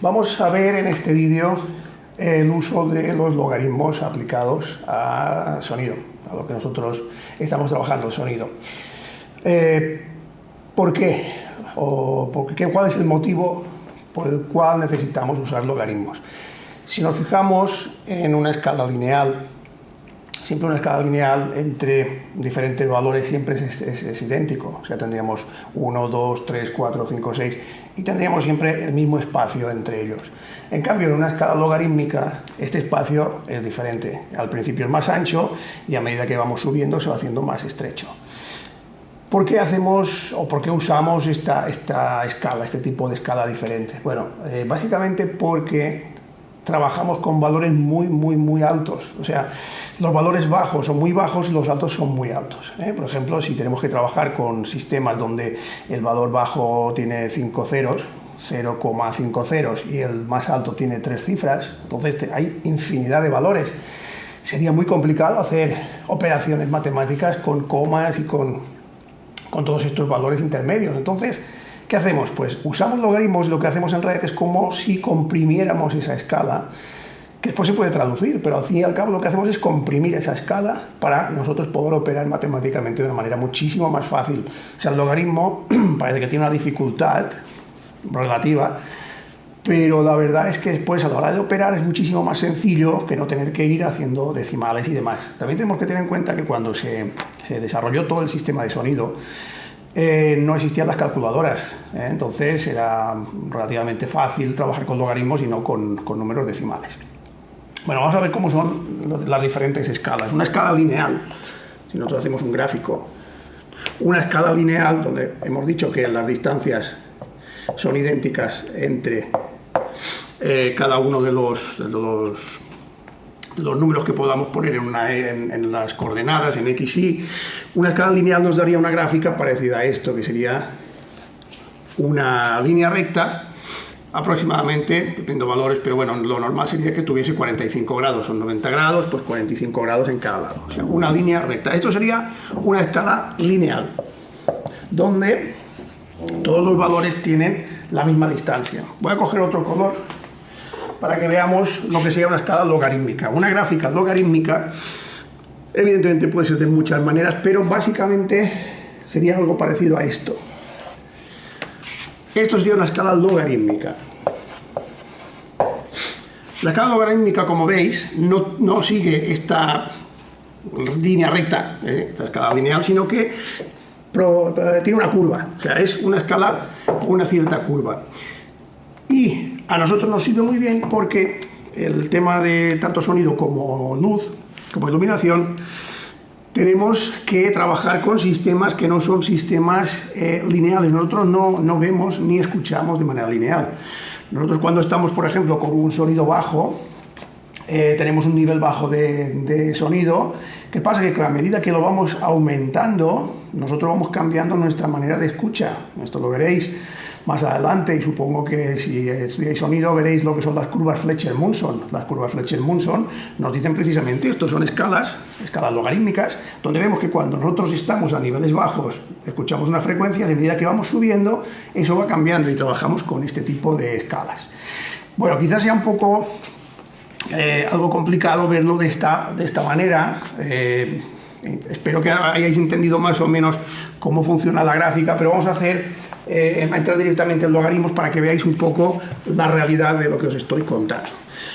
Vamos a ver en este vídeo el uso de los logaritmos aplicados a sonido, a lo que nosotros estamos trabajando, el sonido. ¿Por qué? ¿Cuál es el motivo por el cual necesitamos usar logaritmos? Si nos fijamos en una escala lineal, siempre una escala lineal entre diferentes valores siempre es idéntico. O sea, tendríamos 1, 2, 3, 4, 5, 6 y tendríamos siempre el mismo espacio entre ellos. En cambio, en una escala logarítmica, este espacio es diferente. Al principio es más ancho y a medida que vamos subiendo se va haciendo más estrecho. ¿Por qué hacemos o por qué usamos esta escala, este tipo de escala diferente? Bueno, básicamente porque trabajamos con valores muy altos. O sea, los valores bajos son muy bajos y los altos son muy altos. Por ejemplo, si tenemos que trabajar con sistemas donde el valor bajo tiene 5 ceros, 0,5 ceros, y el más alto tiene 3 cifras, entonces hay infinidad de valores. Sería muy complicado hacer operaciones matemáticas con comas y con todos estos valores intermedios. Entonces, ¿qué hacemos? Pues usamos logaritmos y lo que hacemos en realidad es como si comprimiéramos esa escala, que después se puede traducir, pero al fin y al cabo lo que hacemos es comprimir esa escala para nosotros poder operar matemáticamente de una manera muchísimo más fácil. O sea, el logaritmo parece que tiene una dificultad relativa, pero la verdad es que después a la hora de operar es muchísimo más sencillo que no tener que ir haciendo decimales y demás. También tenemos que tener en cuenta que cuando se desarrolló todo el sistema de sonido, no existían las calculadoras, entonces era relativamente fácil trabajar con logaritmos y no con números decimales. Bueno, vamos a ver cómo son las diferentes escalas. Una escala lineal, si nosotros hacemos un gráfico, una escala lineal donde hemos dicho que las distancias son idénticas entre cada uno de los números que podamos poner en las coordenadas, en X, Y. Una escala lineal nos daría una gráfica parecida a esto, que sería una línea recta, aproximadamente, dependiendo de valores, pero bueno, lo normal sería que tuviese 45 grados, son 90 grados, pues 45 grados en cada lado. O sea, una línea recta. Esto sería una escala lineal, donde todos los valores tienen la misma distancia. Voy a coger otro color para que veamos lo que sería una escala logarítmica. Una gráfica logarítmica, evidentemente puede ser de muchas maneras, pero básicamente sería algo parecido a esto. Esto sería una escala logarítmica. La escala logarítmica, como veis, no sigue esta línea recta, esta escala lineal, sino que tiene una curva. O sea, es una escala con una cierta curva. Y a nosotros nos sirve muy bien porque el tema de tanto sonido como luz, como iluminación, tenemos que trabajar con sistemas que no son sistemas lineales. Nosotros no vemos ni escuchamos de manera lineal. Nosotros cuando estamos, por ejemplo, con un sonido bajo, tenemos un nivel bajo de sonido. ¿Qué pasa? Que a medida que lo vamos aumentando, nosotros vamos cambiando nuestra manera de escucha. Esto lo veréis más adelante y supongo que si estudiáis sonido veréis lo que son las curvas Fletcher-Munson. Las curvas Fletcher-Munson nos dicen precisamente esto, son escalas logarítmicas, donde vemos que cuando nosotros estamos a niveles bajos escuchamos una frecuencia, y a medida que vamos subiendo eso va cambiando y trabajamos con este tipo de escalas. Bueno, quizás sea un poco algo complicado verlo de esta manera. Espero que hayáis entendido más o menos cómo funciona la gráfica, pero vamos a entrar directamente en logaritmos para que veáis un poco la realidad de lo que os estoy contando.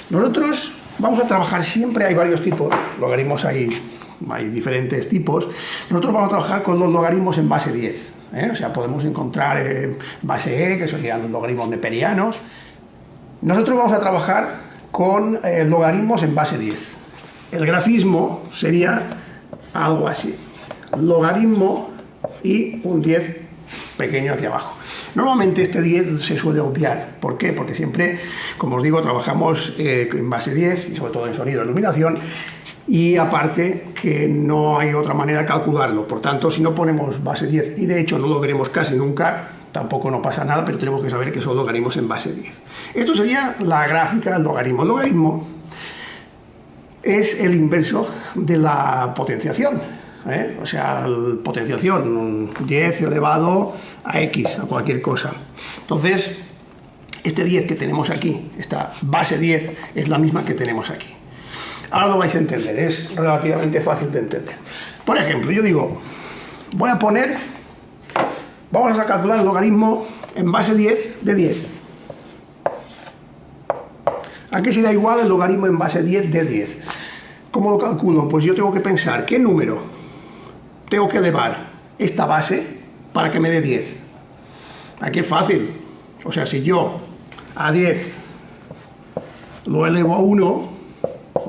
Nosotros vamos a trabajar siempre, hay varios tipos, logaritmos hay diferentes tipos. Nosotros vamos a trabajar con los logaritmos en base 10. O sea, podemos encontrar base E, que serían los logaritmos neperianos. Nosotros vamos a trabajar con logaritmos en base 10. El grafismo sería algo así: logaritmo y un 10 pequeño aquí abajo. Normalmente este 10 se suele obviar. ¿Por qué? Porque siempre, como os digo, trabajamos en base 10 y sobre todo en sonido e iluminación, y aparte que no hay otra manera de calcularlo. Por tanto, si no ponemos base 10, y de hecho no lo veremos casi nunca, tampoco no pasa nada, pero tenemos que saber que son logaritmos en base 10. Esto sería la gráfica del logaritmo. El logaritmo es el inverso de la potenciación. O sea, potenciación, 10 elevado a x, a cualquier cosa. Entonces, este 10 que tenemos aquí, esta base 10, es la misma que tenemos aquí. Ahora lo vais a entender, es relativamente fácil de entender. Por ejemplo, yo digo, vamos a calcular el logaritmo en base 10 de 10. ¿A qué será igual el logaritmo en base 10 de 10? ¿Cómo lo calculo? Pues yo tengo que pensar qué número tengo que elevar esta base para que me dé 10. Aquí es fácil. O sea, si yo a 10 lo elevo a 1,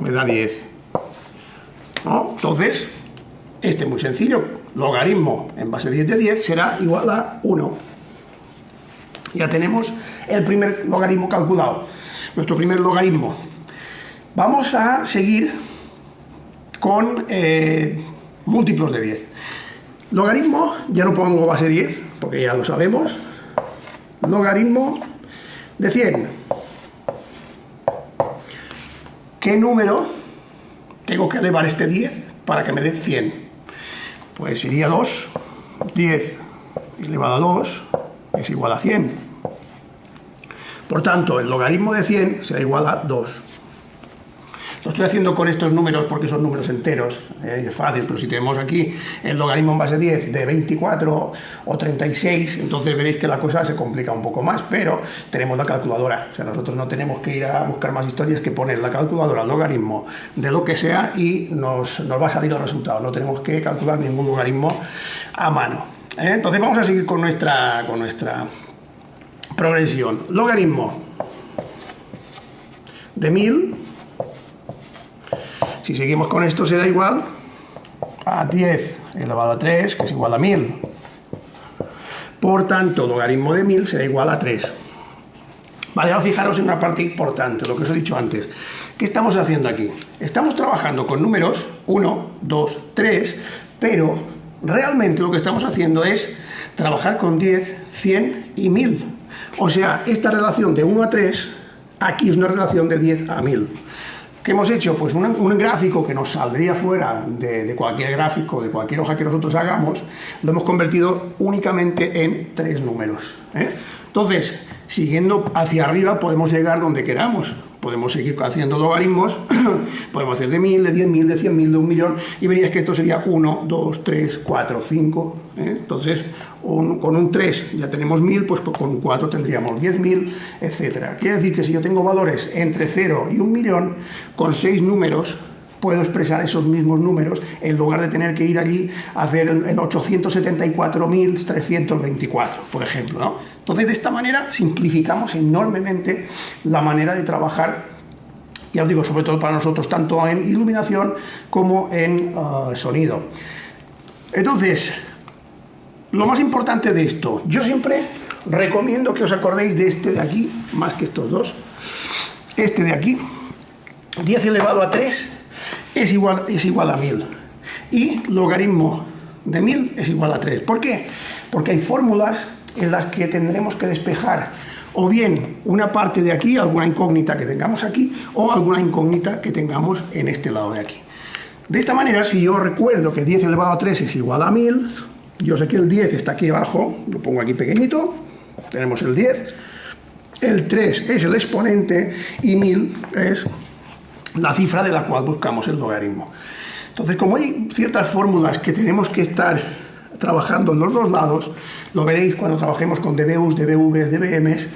me da 10. ¿No? Entonces, este es muy sencillo. Logaritmo en base 10 de 10 será igual a 1. Ya tenemos el primer logaritmo calculado. Nuestro primer logaritmo. Vamos a seguir con múltiplos de 10. Logaritmo, ya no pongo base 10, porque ya lo sabemos. Logaritmo de 100. ¿Qué número tengo que elevar este 10 para que me dé 100? Pues sería 2. 10 elevado a 2 es igual a 100. Por tanto, el logaritmo de 100 será igual a 2. Lo estoy haciendo con estos números porque son números enteros, es fácil, pero si tenemos aquí el logaritmo en base 10 de 24 o 36, entonces veréis que la cosa se complica un poco más, pero tenemos la calculadora. O sea, nosotros no tenemos que ir a buscar más historias que poner la calculadora al logaritmo de lo que sea y nos va a salir el resultado. No tenemos que calcular ningún logaritmo a mano. Entonces vamos a seguir con nuestra progresión. Logaritmo de 1000. Si seguimos con esto será igual a 10 elevado a 3, que es igual a 1000. Por tanto, logaritmo de 1000 será igual a 3. Vale, ahora fijaros en una parte importante, lo que os he dicho antes. ¿Qué estamos haciendo aquí? Estamos trabajando con números 1, 2, 3, pero realmente lo que estamos haciendo es trabajar con 10, 100 y 1000. O sea, esta relación de 1 a 3, aquí es una relación de 10 a 1000. ¿Qué hemos hecho? Pues un gráfico que nos saldría fuera de cualquier gráfico, de cualquier hoja que nosotros hagamos, lo hemos convertido únicamente en 3 números. Entonces, siguiendo hacia arriba podemos llegar donde queramos. Podemos seguir haciendo logaritmos, podemos hacer de 1000, de 10.000, de 100.000, de 1.000.000, y verías que esto sería 1, 2, 3, 4, 5. Entonces, con un 3 ya tenemos 1000, pues con un 4 tendríamos 10.000, etc. Quiere decir que si yo tengo valores entre 0 y 1.000.000, con 6 números puedo expresar esos mismos números en lugar de tener que ir allí a hacer el 874.324, por ejemplo, ¿no? Entonces, de esta manera simplificamos enormemente la manera de trabajar, ya os digo, sobre todo para nosotros, tanto en iluminación como en sonido. Entonces, lo más importante de esto, yo siempre recomiendo que os acordéis de este de aquí, más que estos dos. Este de aquí, 10 elevado a 3, es igual a 1000. Y logaritmo de 1000 es igual a 3. ¿Por qué? Porque hay fórmulas en las que tendremos que despejar o bien una parte de aquí, alguna incógnita que tengamos aquí, o alguna incógnita que tengamos en este lado de aquí. De esta manera, si yo recuerdo que 10 elevado a 3 es igual a 1000, yo sé que el 10 está aquí abajo, lo pongo aquí pequeñito, tenemos el 10, el 3 es el exponente y 1000 es la cifra de la cual buscamos el logaritmo. Entonces, como hay ciertas fórmulas que tenemos que estar trabajando en los dos lados, lo veréis cuando trabajemos con dBUs, dBVs, dBms,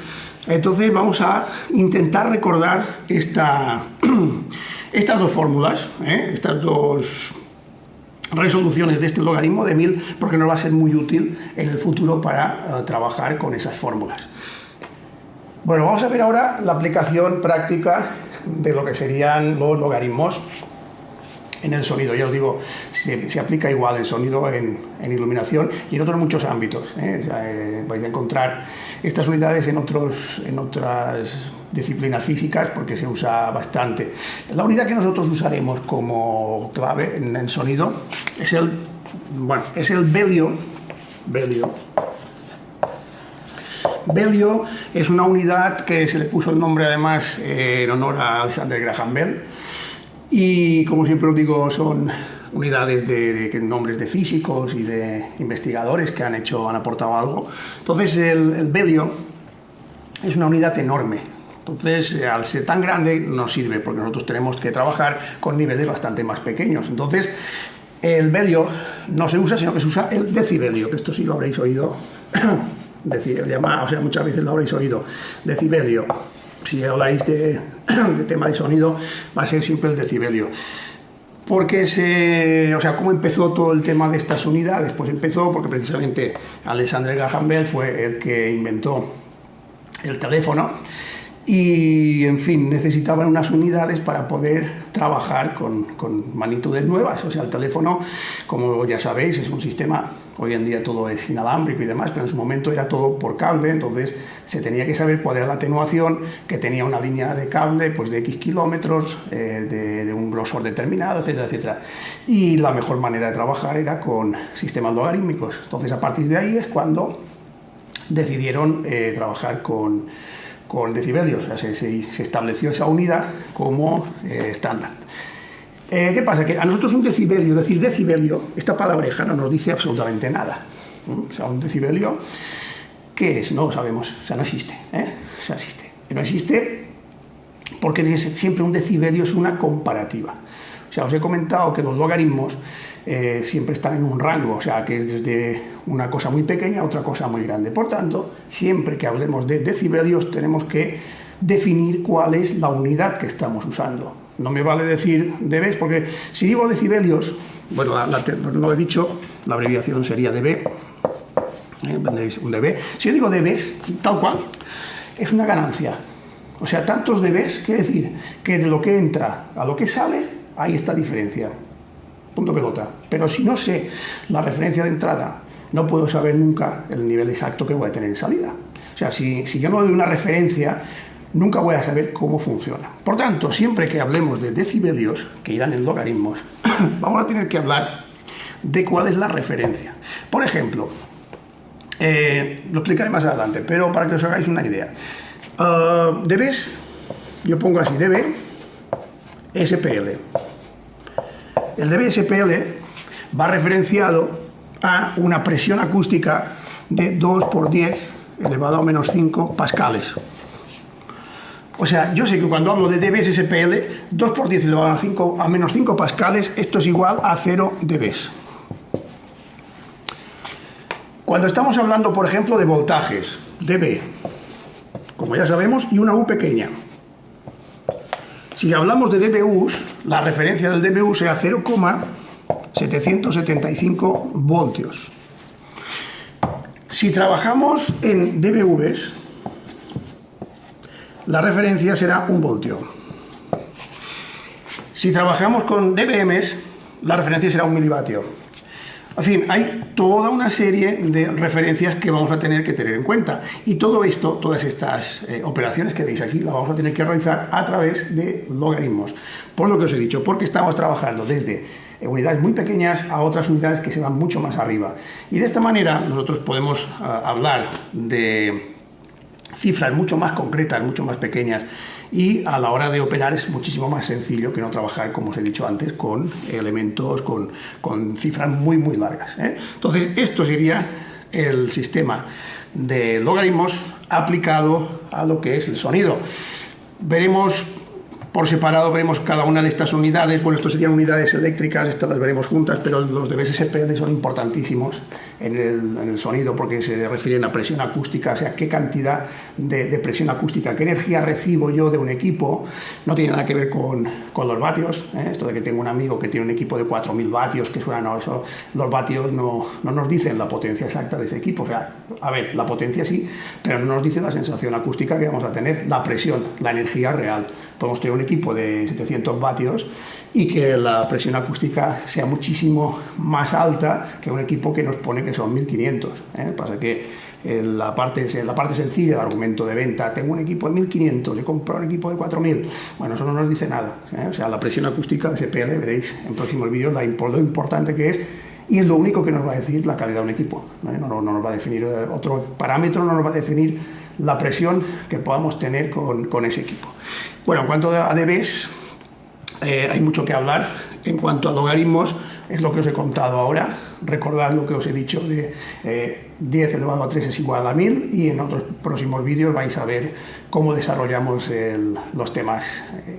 entonces vamos a intentar recordar estas dos fórmulas, estas dos resoluciones de este logaritmo de 1000, porque nos va a ser muy útil en el futuro para trabajar con esas fórmulas. Bueno, vamos a ver ahora la aplicación práctica de lo que serían los logaritmos en el sonido. Ya os digo, se aplica igual el sonido en iluminación y en otros muchos ámbitos. Vais a encontrar estas unidades en otras disciplinas físicas porque se usa bastante. La unidad que nosotros usaremos como clave en el sonido es el Belio. Belio es una unidad que se le puso el nombre además en honor a Alexander Graham Bell, y como siempre os digo, son unidades de nombres de físicos y de investigadores que han aportado algo. Entonces el Belio es una unidad enorme. Entonces, al ser tan grande, no sirve, porque nosotros tenemos que trabajar con niveles bastante más pequeños. Entonces, el velio no se usa, sino que se usa el decibelio, que esto sí lo habréis oído, muchas veces lo habréis oído, decibelio. Si habláis de tema de sonido, va a ser siempre el decibelio. Porque ¿cómo empezó todo el tema de estas unidades? Pues empezó porque precisamente Alexander Graham Bell fue el que inventó el teléfono y, en fin, necesitaban unas unidades para poder trabajar con magnitudes nuevas. O sea, el teléfono, como ya sabéis, es un sistema, hoy en día todo es inalámbrico y demás, pero en su momento era todo por cable, entonces se tenía que saber cuál era la atenuación que tenía una línea de cable pues de X kilómetros, de un grosor determinado, etcétera, etcétera. Y la mejor manera de trabajar era con sistemas logarítmicos. Entonces, a partir de ahí es cuando decidieron trabajar con decibelios, o sea, se estableció esa unidad como estándar. ¿Qué pasa? Que a nosotros un decibelio, decir decibelio, esta palabreja no nos dice absolutamente nada. O sea, un decibelio, ¿qué es? No lo sabemos, o sea, no existe. O sea, existe. No existe porque siempre un decibelio es una comparativa. O sea, os he comentado que los logaritmos siempre están en un rango, o sea, que es desde una cosa muy pequeña a otra cosa muy grande. Por tanto, siempre que hablemos de decibelios tenemos que definir cuál es la unidad que estamos usando. No me vale decir dB, porque si digo decibelios, bueno, no lo he dicho, la abreviación sería dB, un dB. Si yo digo dBs, tal cual, es una ganancia. O sea, tantos dBs, quiere decir que de lo que entra a lo que sale, hay esta diferencia. Punto pelota. Pero si no sé la referencia de entrada, no puedo saber nunca el nivel exacto que voy a tener en salida. O sea, si yo no doy una referencia, nunca voy a saber cómo funciona. Por tanto, siempre que hablemos de decibelios, que irán en logaritmos, vamos a tener que hablar de cuál es la referencia. Por ejemplo, lo explicaré más adelante, pero para que os hagáis una idea. dBs, yo pongo así, dB, SPL. El dB SPL va referenciado a una presión acústica de 2 por 10 elevado a menos 5 pascales. O sea, yo sé que cuando hablo de dB SPL, 2 por 10 elevado a menos 5 pascales, esto es igual a 0 dBs. Cuando estamos hablando, por ejemplo, de voltajes, dB, como ya sabemos, y una U pequeña. Si hablamos de dBUs, la referencia del dBU será 0,775 voltios. Si trabajamos en dBVs, la referencia será 1 voltio. Si trabajamos con dBms, la referencia será 1 milivatio. En fin, hay toda una serie de referencias que vamos a tener que tener en cuenta. Y todo esto, todas estas operaciones que veis aquí, las vamos a tener que realizar a través de logaritmos. Por lo que os he dicho, porque estamos trabajando desde unidades muy pequeñas a otras unidades que se van mucho más arriba. Y de esta manera nosotros podemos hablar de cifras mucho más concretas, mucho más pequeñas, y a la hora de operar es muchísimo más sencillo que no trabajar, como os he dicho antes, con elementos, con cifras muy, muy largas. Entonces, esto sería el sistema de logaritmos aplicado a lo que es el sonido. Veremos por separado, veremos cada una de estas unidades. Bueno, esto serían unidades eléctricas, estas las veremos juntas, pero los dBs SPL son importantísimos en el sonido porque se refieren a presión acústica, o sea, qué cantidad de presión acústica, qué energía recibo yo de un equipo. No tiene nada que ver con los vatios, esto de que tengo un amigo que tiene un equipo de 4000 vatios, que suena, no, eso, los vatios no nos dicen la potencia exacta de ese equipo. O sea, a ver, la potencia sí, pero no nos dice la sensación acústica que vamos a tener, la presión, la energía real. Podemos tener un equipo de 700 vatios y que la presión acústica sea muchísimo más alta que un equipo que nos pone que son 1500. Pasa que la parte sencilla del argumento de venta, tengo un equipo de 1500, he comprado un equipo de 4000, bueno, eso no nos dice nada. O sea, la presión acústica de SPL, veréis en próximos vídeos lo importante que es, y es lo único que nos va a decir la calidad de un equipo. No nos va a definir otro parámetro, no nos va a definir la presión que podamos tener con ese equipo. Bueno, en cuanto a dBs, hay mucho que hablar En cuanto a logaritmos, es lo que os he contado ahora. Recordad lo que os he dicho de 10 elevado a 3 es igual a 1000, y en otros próximos vídeos vais a ver cómo desarrollamos los temas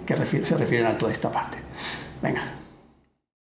que se refieren a toda esta parte. Venga.